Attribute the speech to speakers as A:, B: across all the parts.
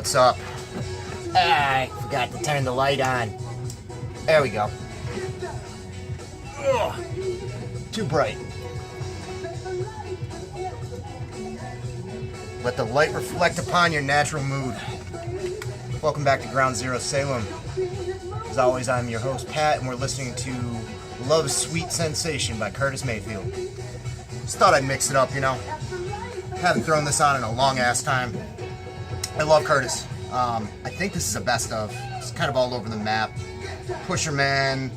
A: what's up? I forgot to turn the light on. There we go. Ugh, too bright. Let the light reflect upon your natural mood. Welcome back to Ground Zero Salem. As always, I'm your host, Pat, and we're listening to Love's Sweet Sensation by Curtis Mayfield. Just thought I'd mix it up, you know. Haven't thrown this on in a long-ass time. I love Curtis. I think this is a best of. It's kind of all over the map. Pusherman,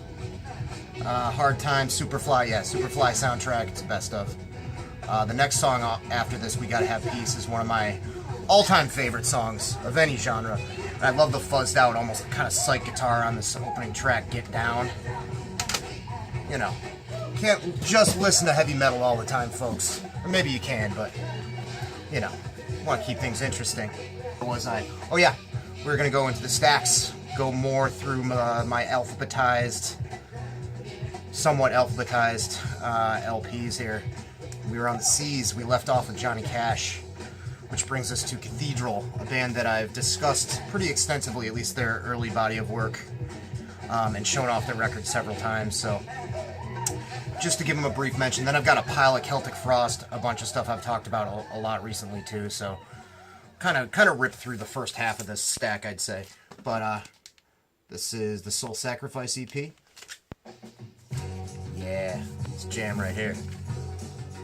A: Hard Time, Superfly. Yeah, Superfly soundtrack. It's a best of. The next song after this, We Gotta Have Peace, is one of my all-time favorite songs of any genre. And I love the fuzzed out, almost kind of psych guitar on this opening track, Get Down. You know, can't just listen to heavy metal all the time, folks. Or maybe you can, but, you know, want to keep things interesting. What was I? Oh yeah, we're going to go into the stacks, go more through my alphabetized, somewhat alphabetized LPs here. We were on the C's. We left off with Johnny Cash, which brings us to Cathedral, a band that I've discussed pretty extensively, at least their early body of work, and shown off their record several times. So just to give them a brief mention. Then I've got a pile of Celtic Frost, a bunch of stuff I've talked about a lot recently too. So kind of ripped through the first half of this stack, I'd say. But this is the Soul Sacrifice EP. Yeah, it's a jam right here.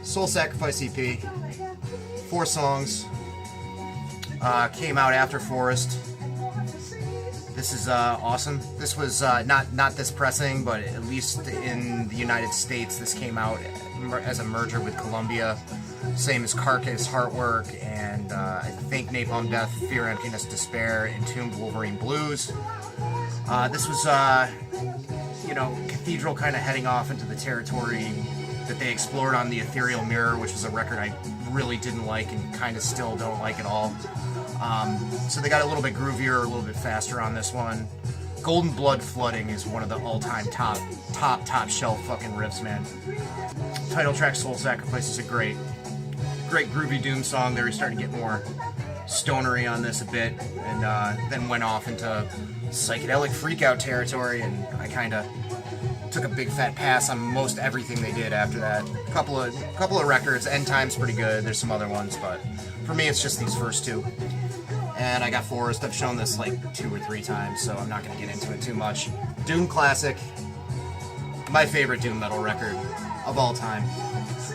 A: Soul Sacrifice EP, 4 songs, came out after Forest. This is awesome. This was not this pressing, but at least in the United States, this came out as a merger with Columbia. Same as Carcass, Heartwork, and I think Napalm Death, Fear, Emptiness, Despair, Entombed, Wolverine Blues. This was, you know, Cathedral kind of heading off into the territory that they explored on the Ethereal Mirror, which was a record I really didn't like and kind of still don't like at all. So they got a little bit groovier, a little bit faster on this one. Golden Blood Flooding is one of the all-time top shelf fucking riffs, man. Title track Soul Sacrifice is a great groovy doom song. There, he started to get more stonery on this a bit, and then went off into psychedelic freakout territory, and I kind of took a big fat pass on most everything they did after that. Couple of records. End Time's pretty good. There's some other ones, but for me it's just these first 2. And I got Forest. I've shown this like 2 or 3 times, so I'm not going to get into it too much. Doom classic. My favorite doom metal record of all time.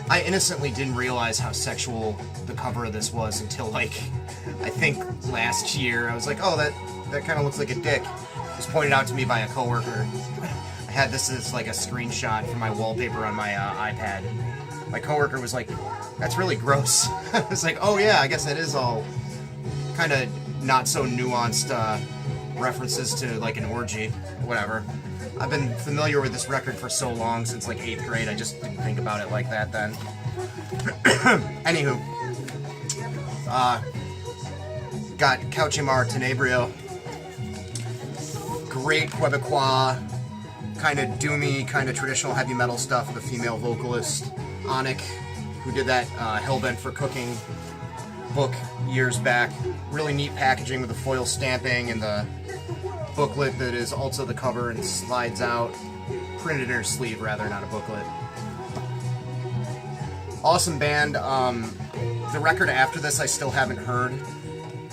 A: I innocently didn't realize how sexual the cover of this was until like, I think last year. I was like, oh, that kind of looks like a dick. It was pointed out to me by a coworker. I had this as like a screenshot for my wallpaper on my iPad. My coworker was like, that's really gross. I was like, oh yeah, I guess that is all kind of not so nuanced references to like an orgy, whatever. I've been familiar with this record for so long, since like 8th grade, I just didn't think about it like that then. Anywho, got Cauchemar Tenebrio. Great Quebecois, kind of doomy, kind of traditional heavy metal stuff with a female vocalist, Onic, who did that Hellbent for Cooking book years back. Really neat packaging with the foil stamping and the booklet that is also the cover and slides out. Printed in her sleeve, rather, not a booklet. Awesome band. The record after this I still haven't heard,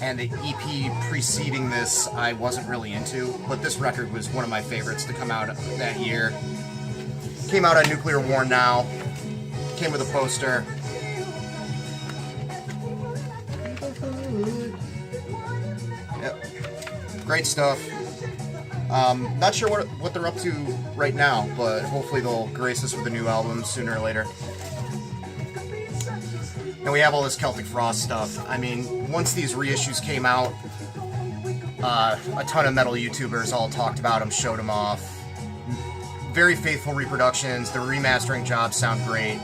A: and the EP preceding this I wasn't really into, but this record was one of my favorites to come out that year. Came out on Nuclear War Now. Came with a poster. Yep. Great stuff. Not sure what they're up to right now, but hopefully they'll grace us with a new album sooner or later. And we have all this Celtic Frost stuff. I mean, once these reissues came out, a ton of metal YouTubers all talked about them, showed them off. Very faithful reproductions. The remastering jobs sound great.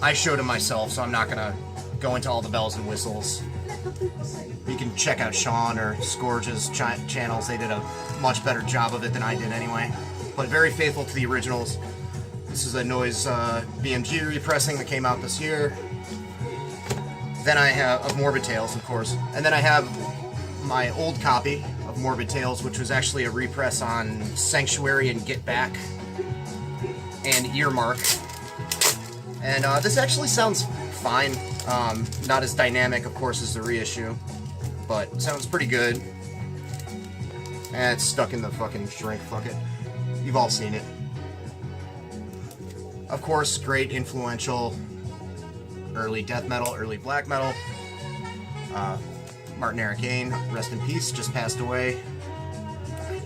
A: I showed them myself, so I'm not going to go into all the bells and whistles. You can check out Sean or Scourge's channels. They did a much better job of it than I did anyway. But very faithful to the originals. This is a Noise BMG repressing that came out this year. Then I have, of Morbid Tales, of course. And then I have my old copy of Morbid Tales, which was actually a repress on Sanctuary and Get Back and Earmark. And this actually sounds fine. Not as dynamic, of course, as the reissue, but sounds pretty good. And it's stuck in the fucking shrink, fuck it. You've all seen it. Of course, great influential early death metal, early black metal. Martin Eric Ain, rest in peace, just passed away.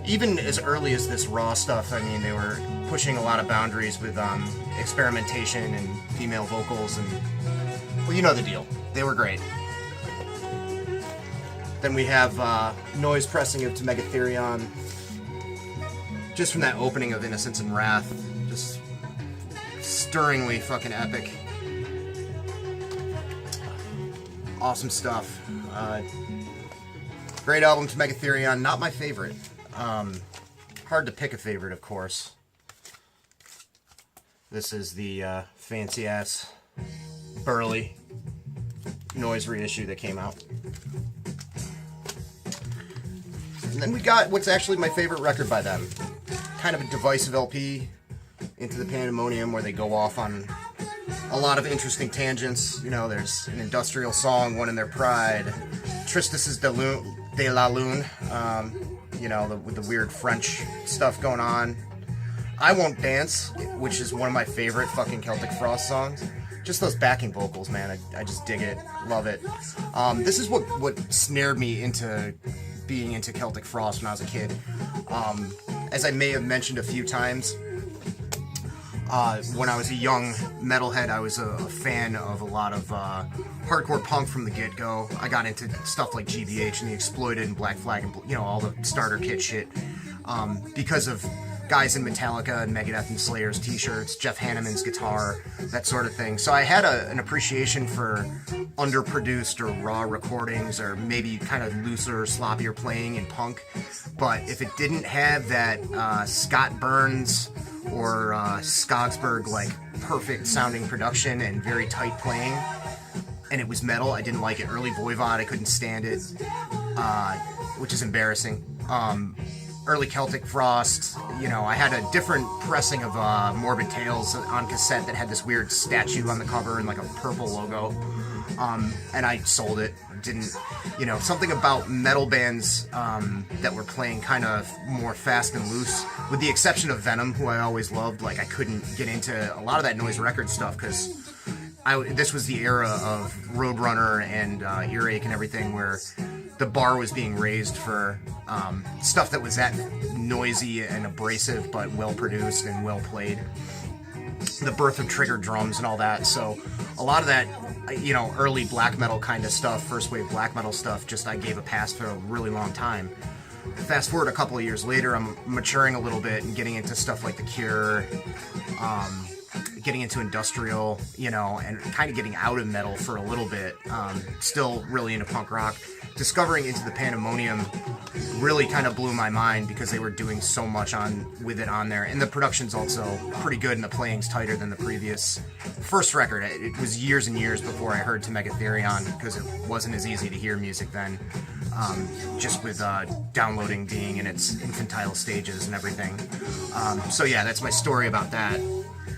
A: Even as early as this raw stuff, I mean, they were pushing a lot of boundaries with experimentation and female vocals, and well, you know the deal. They were great. Then we have Noise pressing of To Megatherion. Just from that opening of Innocence and Wrath, just stirringly fucking epic. Awesome stuff. Great album, To Megatherion. Not my favorite. Hard to pick a favorite, of course. This is the fancy-ass, burly Noise reissue that came out. And then we got what's actually my favorite record by them. Kind of a divisive LP, Into the Pandemonium, where they go off on a lot of interesting tangents. You know, there's an industrial song, One in Their Pride, Tristis de la Lune, you know, with the weird French stuff going on. I Won't Dance, which is one of my favorite fucking Celtic Frost songs. Just those backing vocals, man, I just dig it, love it. This is what snared me into being into Celtic Frost when I was a kid. As I may have mentioned a few times, when I was a young metalhead, I was a fan of a lot of hardcore punk from the get-go. I got into stuff like GBH and the Exploited and Black Flag and, you know, all the starter kit shit because of guys in Metallica and Megadeth and Slayer's t-shirts, Jeff Hanneman's guitar, that sort of thing. So I had an appreciation for underproduced or raw recordings, or maybe kind of looser, sloppier playing in punk. But if it didn't have that Scott Burns or Skogsberg, like, perfect sounding production and very tight playing, and it was metal, I didn't like it. Early Voivod, I couldn't stand it, which is embarrassing. Early Celtic Frost, you know, I had a different pressing of Morbid Tales on cassette that had this weird statue on the cover and like a purple logo, and I sold it. Didn't, you know, something about metal bands that were playing kind of more fast and loose, with the exception of Venom, who I always loved. Like, I couldn't get into a lot of that Noise record stuff because this was the era of Roadrunner and Earache and everything, where the bar was being raised for stuff that was that noisy and abrasive but well produced and well played. The birth of Trigger drums and all that. So a lot of that, you know, early black metal kind of stuff, first wave black metal stuff, just I gave a pass for a really long time. Fast forward a couple of years later, I'm maturing a little bit and getting into stuff like The Cure, getting into industrial, you know, and kind of getting out of metal for a little bit. Still really into punk rock. Discovering Into the Pandemonium really kind of blew my mind because they were doing so much with it on there, and the production's also pretty good and the playing's tighter than the previous first record. It was years and years before I heard To Megatherion because it wasn't as easy to hear music then, just with downloading being in its infantile stages and everything. So yeah, that's my story about that,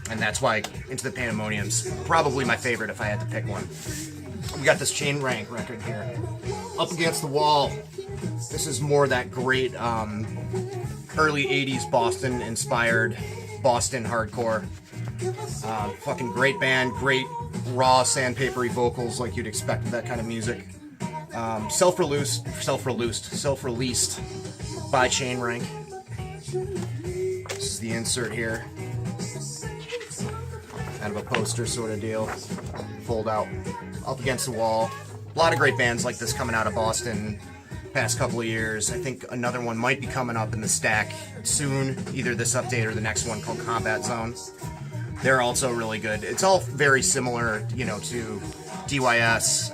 A: and that's why Into the Pandemonium's probably my favorite if I had to pick one. We got this Chain Rank record here, Up Against the Wall. This is more that great early 80s Boston inspired Boston hardcore. Fucking great band, great raw sandpapery vocals like you'd expect with that kind of music. Self-released by Chain Rank. This is the insert here. Kind of a poster sort of deal. Fold out. Up Against the Wall. A lot of great bands like this coming out of Boston past couple of years. I think another one might be coming up in the stack soon, either this update or the next one, called Combat Zone. They're also really good. It's all very similar, you know, to DYS,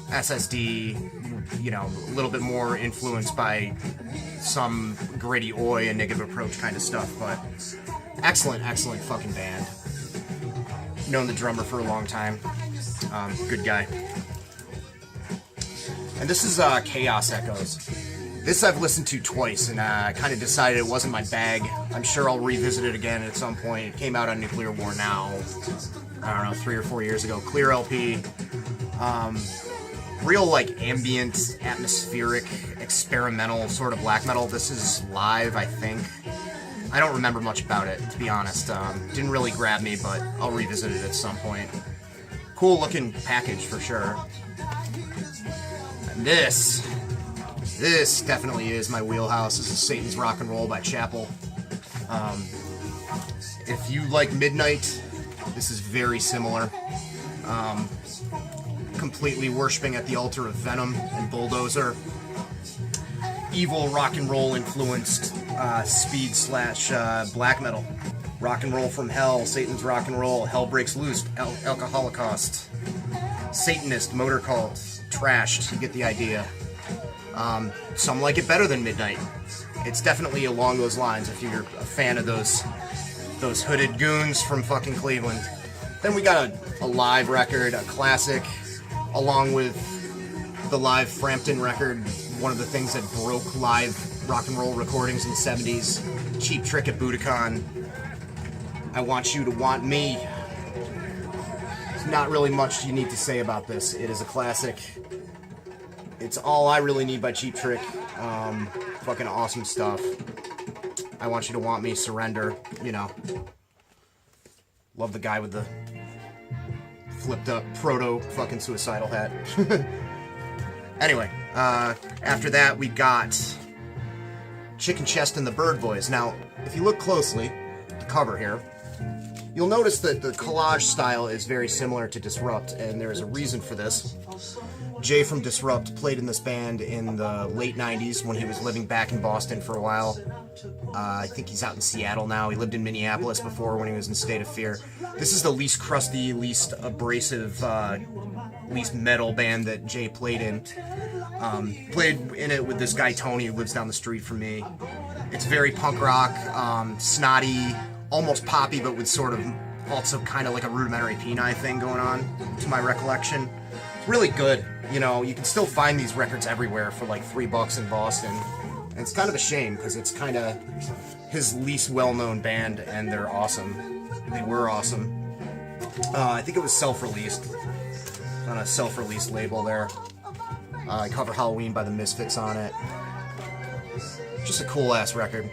A: SSD, you know, a little bit more influenced by some gritty oi and Negative Approach kind of stuff, but excellent fucking band. Known the drummer for a long time. Good guy. And this is Chaos Echoes. This I've listened to twice, and I kind of decided it wasn't my bag. I'm sure I'll revisit it again at some point. It came out on Nuclear War Now, I don't know, 3 or 4 years ago. Clear LP. Real, like, ambient, atmospheric, experimental sort of black metal. This is live, I think. I don't remember much about it, to be honest. Didn't really grab me, but I'll revisit it at some point. Cool looking package for sure. And this definitely is my wheelhouse. This is Satan's Rock and Roll by Chapel. If you like Midnight, this is very similar. Completely worshipping at the altar of Venom and Bulldozer. Evil rock and roll influenced speed / black metal. Rock and Roll from Hell, Satan's Rock and Roll, Hell Breaks Loose, Alcoholocaust, Satanist, Motor Cult, Trashed, you get the idea. Some like it better than Midnight. It's definitely along those lines if you're a fan of those hooded goons from fucking Cleveland. Then we got a live record, a classic, along with the live Frampton record, one of the things that broke live rock and roll recordings in the 70s. Cheap Trick at Budokan. I Want You to Want Me. There's not really much you need to say about this. It is a classic. It's all I really need by Cheap Trick. Fucking awesome stuff. I Want You to Want Me, Surrender, you know. Love the guy with the flipped up proto fucking suicidal hat. Anyway, after that we got Chicken Chest and the Bird Boys. Now, if you look closely at the cover here, you'll notice that the collage style is very similar to Disrupt, and there is a reason for this. Jay from Disrupt played in this band in the late 90s when he was living back in Boston for a while. I think he's out in Seattle now. He lived in Minneapolis before when he was in State of Fear. This is the least crusty, least abrasive, least metal band that Jay played in. Played in it with this guy Tony who lives down the street from me. It's very punk rock, snotty, almost poppy, but with sort of also kind of like a rudimentary Peni thing going on, to my recollection. It's really good. You know, you can still find these records everywhere for like $3 in Boston. And it's kind of a shame because it's kind of his least well-known band, and they're awesome. They were awesome. I think it was self-released. On a self-released label there. I cover Halloween by the Misfits on it. Just a cool-ass record.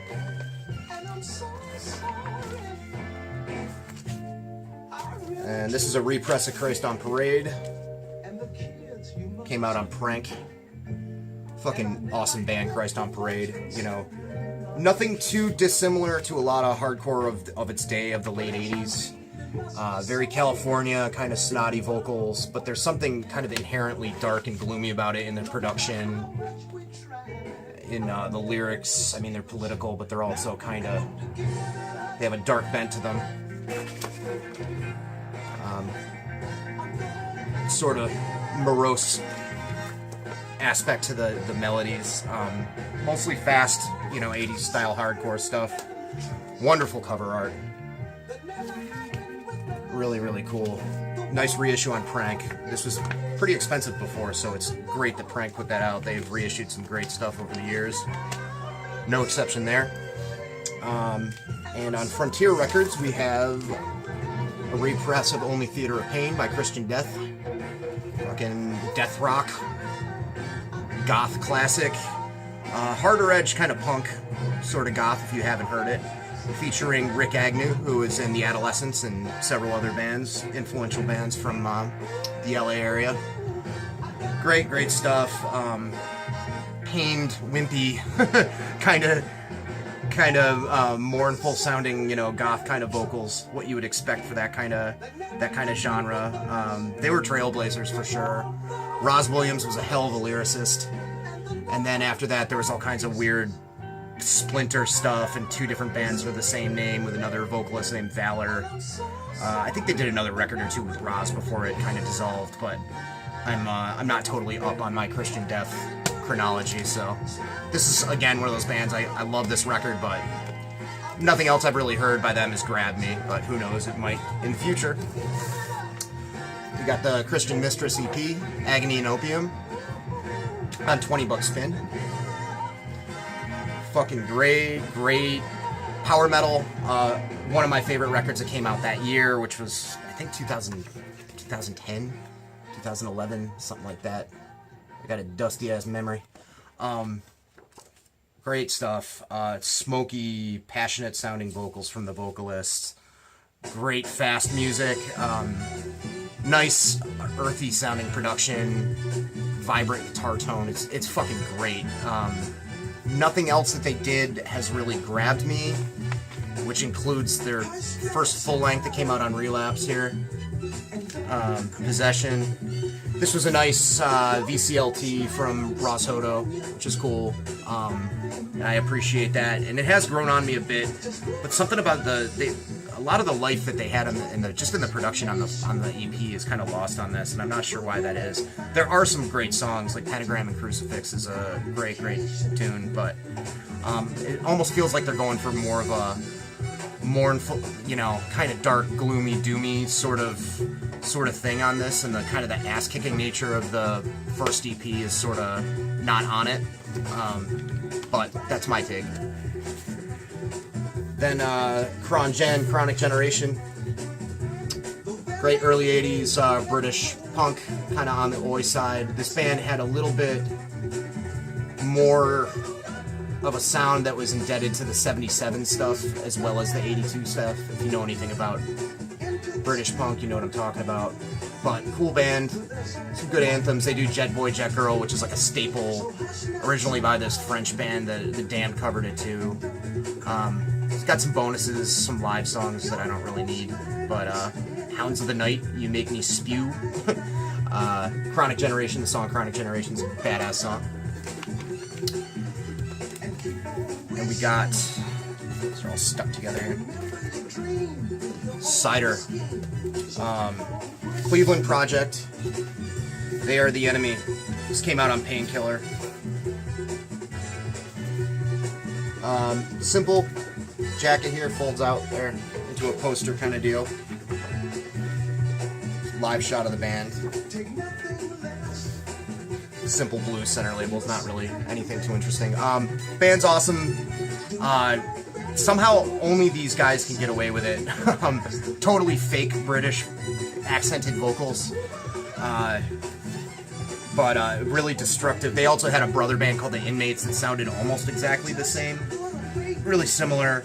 A: And this is a repress of Christ on Parade. Came out on Prank. Fucking awesome band, Christ on Parade. You know, nothing too dissimilar to a lot of hardcore of its day, of the late 80s. Very California, kind of snotty vocals, but there's something kind of inherently dark and gloomy about it in the production, in the lyrics. I mean, they're political, but they're also kind of, they have a dark bent to them. Sort of morose aspect to the melodies. Mostly fast, you know, 80s style hardcore stuff. Wonderful cover art. Really, really cool. Nice reissue on Prank. This was pretty expensive before, so it's great that Prank put that out. They've reissued some great stuff over the years. No exception there. And on Frontier Records, we have a repress of Only Theater of Pain by Christian Death. Fucking death rock. Goth classic. Harder edge kind of punk sort of goth if you haven't heard it. Featuring Rick Agnew, who is in The Adolescents and several other bands, influential bands from the LA area. Great, great stuff. Pained, wimpy, kind of mournful sounding, you know, goth kind of vocals. What you would expect for that kind of genre. They were trailblazers for sure. Roz Williams was a hell of a lyricist. And then after that, there was all kinds of weird splinter stuff, and 2 different bands with the same name with another vocalist named Valor. I think they did another record or 2 with Roz before it kind of dissolved, but I'm not totally up on my Christian Death chronology, so this is again one of those bands. I love this record, but nothing else I've really heard by them has grabbed me, but who knows, it might in the future. We got the Christian Mistress EP, Agony and Opium. on 20 bucks spin. Fucking great power metal. One of my favorite records that came out that year, which was I think 2010, 2011, something like that. I got a dusty ass memory. Great stuff. Smoky, passionate sounding vocals from the vocalists. Great fast music. Nice earthy sounding production. Vibrant guitar tone. It's fucking great. Nothing else that they did has really grabbed me, which includes their first full length that came out on Relapse here. Possession. This was a nice VCLT from Ross Hodo, which is cool. And I appreciate that. And it has grown on me a bit, but something about a lot of the life that they had in the production on the EP is kind of lost on this, and I'm not sure why that is. There are some great songs, like Pentagram and Crucifix is a great tune, but it almost feels like they're going for more of a mournful, kind of dark, gloomy, doomy sort of thing on this, and the kind of the ass-kicking nature of the first EP is sort of not on it. But that's my take. Then Chronic Generation. Great early 80s British punk, kind of on the oi side. This band had a little bit more of a sound that was indebted to the 77 stuff as well as the 82 stuff. If you know anything about British punk, you know what I'm talking about. But cool band, some good anthems. They do Jet Boy, Jet Girl, which is like a staple, originally by this French band. The Damned covered it too. It's got some bonuses, some live songs that I don't really need. But Hounds of the Night, You Make Me Spew. Chronic Generation, the song Chronic Generation is a badass song. And we got, these are all stuck together here. Cider. Cleveland Project. They Are the Enemy. This came out on Painkiller. Simple jacket here, folds out there into a poster kind of deal. Live shot of the band. Simple blue center labels, not really anything too interesting. Band's awesome. Somehow only these guys can get away with it. Totally fake British accented vocals. But really destructive. They also had a brother band called the Inmates that sounded almost exactly the same. Really similar.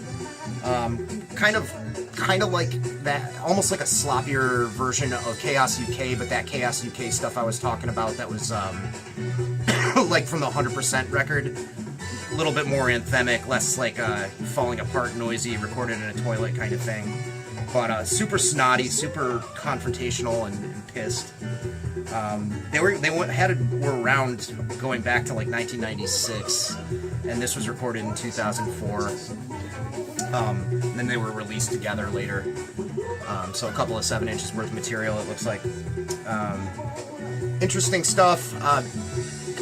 A: Kind of like that, almost like a sloppier version of Chaos UK, but that Chaos UK stuff I was talking about that was like from the 100% record. A little bit more anthemic, less like falling apart, noisy, recorded in a toilet kind of thing. But super snotty, super confrontational and pissed. They were around going back to like 1996, and this was recorded in 2004. And then they were released together later. So a couple of 7 inches worth of material, it looks like. Interesting stuff.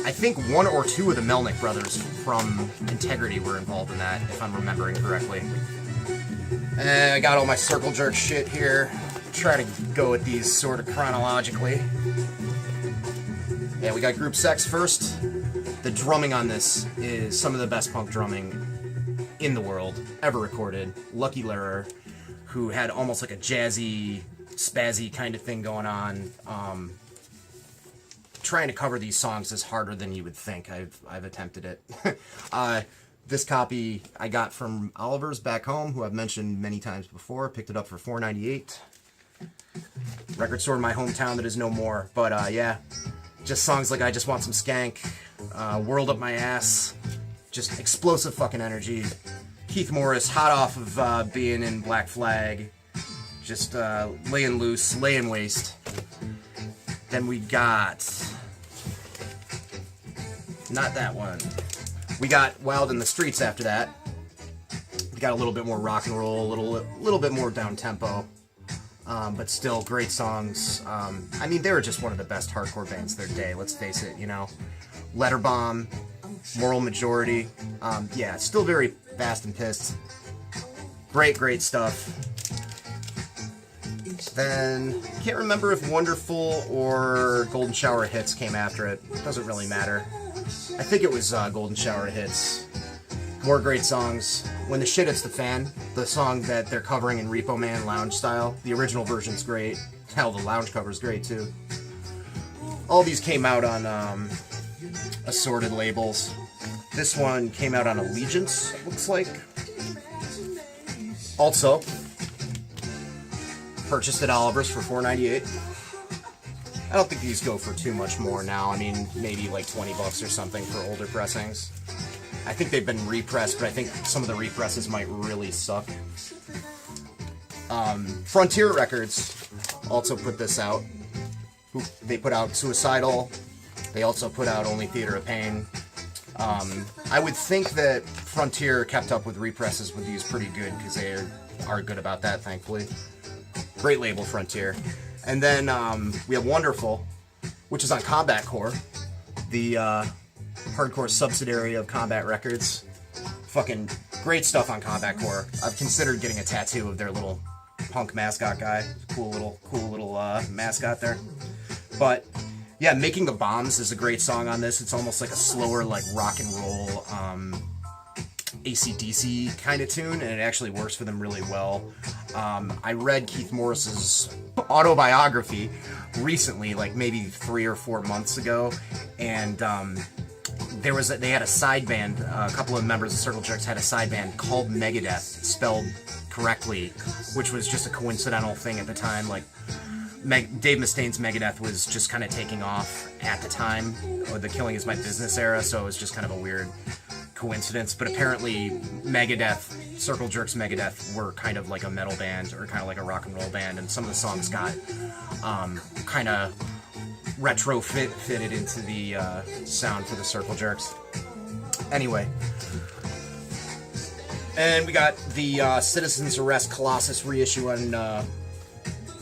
A: I think 1 or 2 of the Melnick brothers from Integrity were involved in that, if I'm remembering correctly. And I got all my circle jerk shit here. Try to go with these sort of chronologically. Yeah, we got Group Sex first. The drumming on this is some of the best punk drumming in the world ever recorded. Lucky Lehrer, who had almost like a jazzy, spazzy kind of thing going on. Trying to cover these songs is harder than you would think. I've attempted it. This copy I got from Oliver's back home, who I've mentioned many times before. Picked it up for $4.98. Record store in my hometown that is no more. But yeah, just songs like I Just Want Some Skank, World Up My Ass, just explosive fucking energy. Keith Morris, hot off of being in Black Flag, just laying loose, laying waste. Then we got, not that one. We got Wild in the Streets after that. We got a little bit more rock and roll, a little bit more down tempo, but still great songs. I mean, they were just one of the best hardcore bands of their day. Let's face it, Letterbomb, Moral Majority. Yeah, still very fast and pissed. Great stuff. Then, can't remember if Wonderful or Golden Shower Hits came after it. Doesn't really matter. I think it was Golden Shower Hits. More great songs. When the Shit Hits the Fan, the song that they're covering in Repo Man lounge style. The original version's great. Hell, the lounge cover's great too. All these came out on assorted labels. This one came out on Allegiance, it looks like. Also, purchased at Oliver's for $4.98. I don't think these go for too much more now. I mean, maybe like 20 bucks or something for older pressings. I think they've been repressed, but I think some of the represses might really suck. Frontier Records also put this out. They put out Suicidal. They also put out Only Theater of Pain. I would think that Frontier kept up with represses with these pretty good, because they are good about that, thankfully. Great label, Frontier. And then we have Wonderful, which is on Combat Core, the hardcore subsidiary of Combat Records. Fucking great stuff on Combat Core. I've considered getting a tattoo of their little punk mascot guy. Cool little mascot there. But yeah, Making the Bombs is a great song on this. It's almost like a slower, like rock and roll AC/DC kind of tune, and it actually works for them really well. I read Keith Morris's autobiography recently, like maybe 3 or 4 months ago, and they had a side band. A couple of members of Circle Jerks had a side band called Megadeth, spelled correctly, which was just a coincidental thing at the time. Like Dave Mustaine's Megadeth was just kind of taking off at the time, or the Killing Is My Business era, so it was just kind of a weird coincidence. But apparently Megadeth, Circle Jerks Megadeth, were kind of like a metal band, or kind of like a rock and roll band, and some of the songs got kind of fitted into the sound for the Circle Jerks. Anyway, and we got the Citizens Arrest Colossus reissue on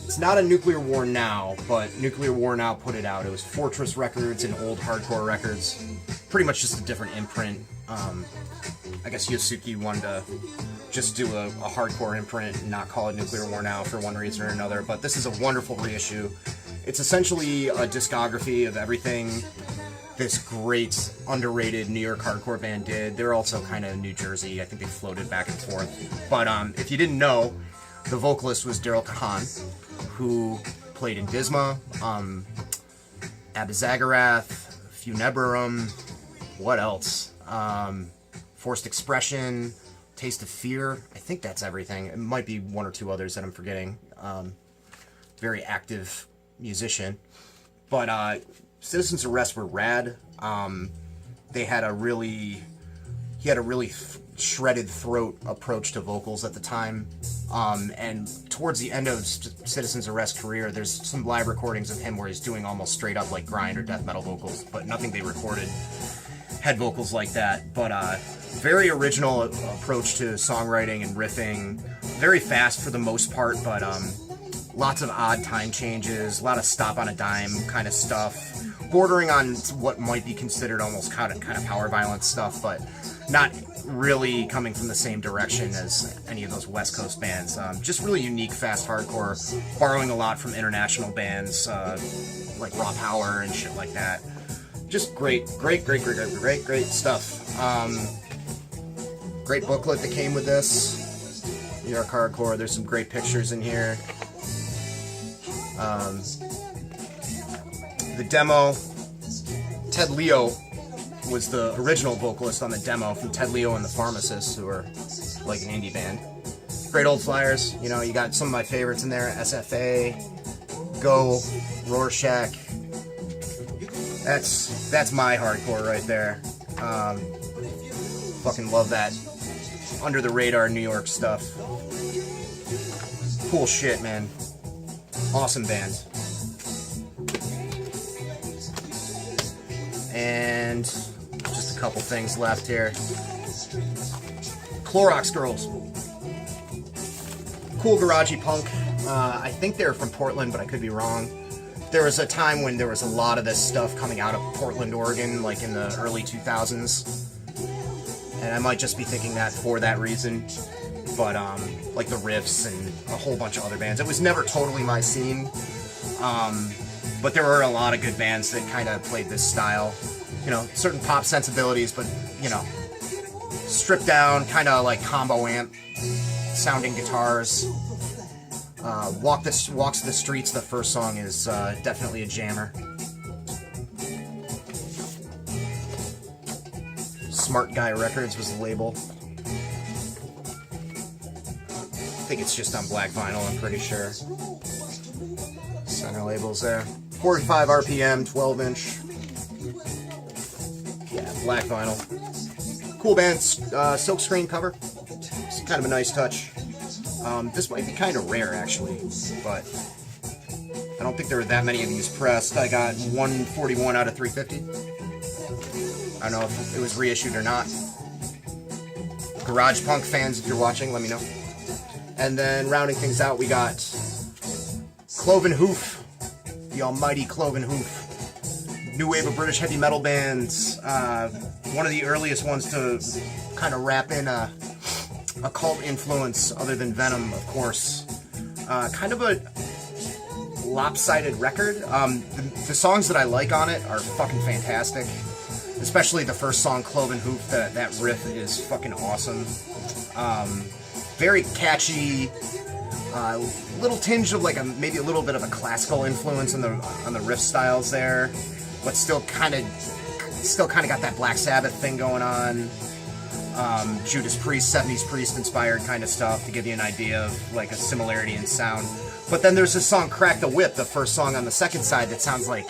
A: it's not a Nuclear War Now, but Nuclear War Now put it out. It was Fortress Records and Old Hardcore Records. Pretty much just a different imprint. I guess Yosuke wanted to just do a hardcore imprint and not call it Nuclear War Now for one reason or another. But this is a wonderful reissue. It's essentially a discography of everything this great, underrated New York hardcore band did. They're also kind of New Jersey. I think they floated back and forth. But if you didn't know, the vocalist was Daryl Kahan, who played in Disma, Abizagarath, Funebrarum, what else? Forced Expression, Taste of Fear. I think that's everything. It might be one or two others that I'm forgetting. Very active musician. But Citizens Arrest were rad. He had a really shredded throat approach to vocals at the time. And towards the end of Citizens Arrest's career, there's some live recordings of him where he's doing almost straight up like grind or death metal vocals, but nothing they recorded had vocals like that. But very original approach to songwriting and riffing. Very fast for the most part, but lots of odd time changes, a lot of stop on a dime kind of stuff, bordering on what might be considered almost kind of power violence stuff, but not really coming from the same direction as any of those West Coast bands. Just really unique, fast hardcore, borrowing a lot from international bands like Raw Power and shit like that. Just great stuff. Great booklet that came with this. New York Hardcore. There's some great pictures in here. The demo, Ted Leo was the original vocalist on the demo from Ted Leo and the Pharmacists, who are like an indie band. Great old flyers. You know, you got some of my favorites in there. SFA, Go, Rorschach. That's my hardcore right there. Fucking love that under the radar New York stuff. Cool shit, man. Awesome band. And just a couple things left here. Clorox Girls. Cool garagey punk. I think they're from Portland, but I could be wrong. There was a time when there was a lot of this stuff coming out of Portland, Oregon, like in the early 2000s. And I might just be thinking that for that reason. but like the Riffs and a whole bunch of other bands. It was never totally my scene, but there were a lot of good bands that kind of played this style. You know, certain pop sensibilities, but, you know, stripped down, kind of like combo amp sounding guitars. Walks the Streets, the first song, is definitely a jammer. Smart Guy Records was the label. I think it's just on black vinyl, I'm pretty sure. Center labels there. 45 RPM, 12 inch. Yeah, black vinyl. Cool band, silk screen cover. It's kind of a nice touch. This might be kind of rare, actually, but I don't think there are that many of these pressed. I got 141 out of 350. I don't know if it was reissued or not. Garage punk fans, if you're watching, let me know. And then rounding things out, we got Cloven Hoof, the almighty Cloven Hoof. New wave of British heavy metal bands. One of the earliest ones to kind of wrap in a cult influence other than Venom, of course. Kind of a lopsided record. The songs that I like on it are fucking fantastic. Especially the first song, Cloven Hoof. That riff is fucking awesome. Very catchy. Little tinge of like maybe a little bit of a classical influence on the riff styles there, but still kind of got that Black Sabbath thing going on. Judas Priest, 70s Priest inspired kind of stuff to give you an idea of like a similarity in sound. But then there's this song, Crack the Whip, the first song on the second side, that sounds like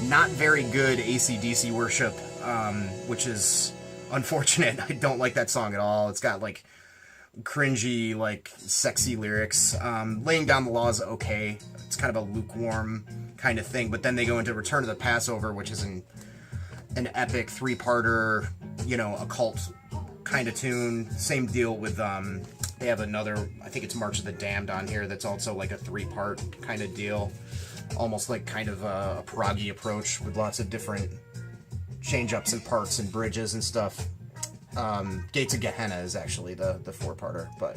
A: not very good AC/DC worship, which is unfortunate. I don't like that song at all. It's got like cringy, like sexy lyrics. Laying Down the Law is okay. It's kind of a lukewarm kind of thing. But then they go into Return to the Passover, which is an epic three-parter, you know, occult kind of tune. Same deal with they have another, I think it's March of the Damned on here, that's also like a three-part kind of deal. Almost like kind of a proggy approach with lots of different change-ups and parts and bridges and stuff. Gates of Gehenna is actually the four-parter. But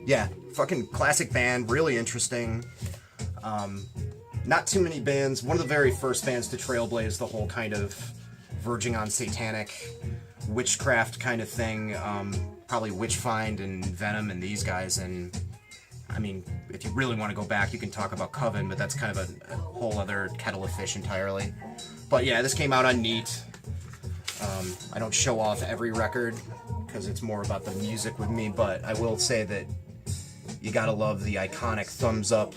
A: yeah, fucking classic band, really interesting. Not too many bands. One of the very first bands to trailblaze the whole kind of verging on satanic witchcraft kind of thing. Probably Witchfind and Venom and these guys. And I mean, if you really want to go back, you can talk about Coven, but that's kind of a whole other kettle of fish entirely. But yeah, this came out on Neat. I don't show off every record because it's more about the music with me, but I will say that you gotta love the iconic thumbs up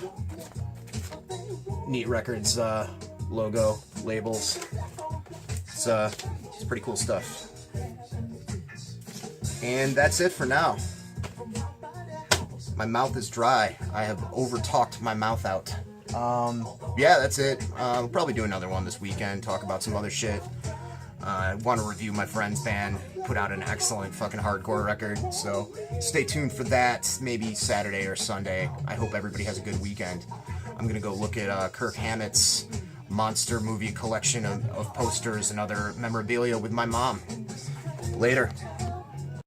A: Neat Records logo labels. It's pretty cool stuff. And that's it for now. My mouth is dry. I have over-talked my mouth out. Yeah, that's it. We'll probably do another one this weekend, talk about some other shit. I want to review my friend's band, put out an excellent fucking hardcore record, so stay tuned for that, maybe Saturday or Sunday. I hope everybody has a good weekend. I'm going to go look at Kirk Hammett's monster movie collection of posters and other memorabilia with my mom. Later.